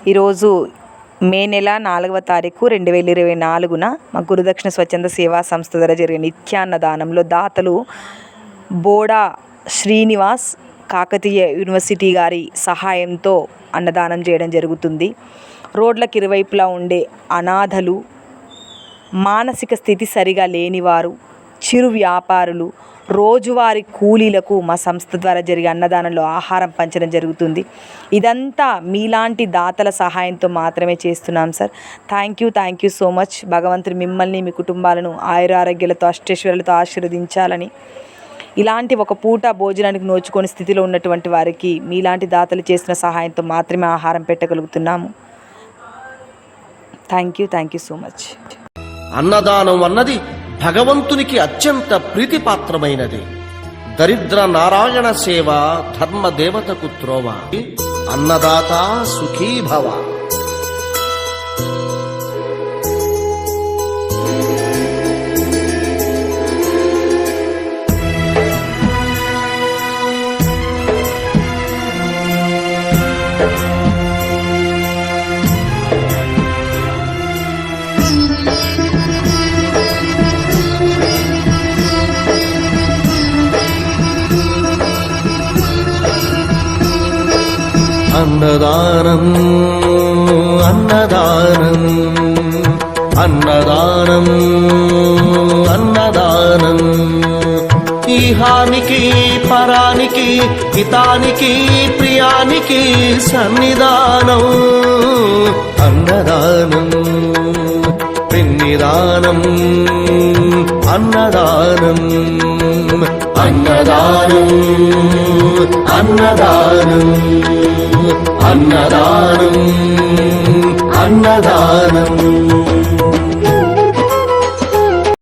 ఈరోజు మే నెల 4వ తారీఖు 2024 మా గురుదక్షిణ స్వచ్ఛంద సేవా సంస్థ ద్వారా జరిగిన నిత్యాన్నదానంలో దాతలు బోడా శ్రీనివాస్ కాకతీయ యూనివర్సిటీ గారి సహాయంతో అన్నదానం చేయడం జరుగుతుంది. రోడ్లకు ఇరువైపులా ఉండే అనాథలు, మానసిక స్థితి సరిగా లేనివారు, చిరు వ్యాపారులు, రోజువారీ కూలీలకు మా సంస్థ ద్వారా జరిగే అన్నదానంలో ఆహారం పంచడం జరుగుతుంది. ఇదంతా మీలాంటి దాతల సహాయంతో మాత్రమే చేస్తున్నాం sir. Thank you so much. భగవంతుడు మిమ్మల్ని, మీ కుటుంబాలను ఆయురారోగ్యాలతో అష్టైశ్వర్యాలతో ఆశీర్వదించాలని, ఇలాంటి ఒక పూట భోజనానికి నోచుకొని స్థితిలో ఉన్నటువంటి వారికి మీలాంటి దాతలు చేసిన సహాయంతో మాత్రమే ఆహారం పెట్టగలుగుతున్నాము. Thank you so much. అన్నదానం అన్నది భగవంతునికి అత్యంత ప్రీతిపాత్రమైనది. దరిద్ర నారాయణ సేవ ధర్మదేవతకు త్రోవ. అన్నదాత సుఖీభవ. అన్నదానం అన్నదానం అన్నదానం అన్నదానం. ఈహానికి పరానికి హితానికి ప్రియానికి సన్నిధానం. అన్నదానం పిన్నిదానం. అన్నదానం అన్నదానం అన్నదానం అన్నదానం అన్నదానం.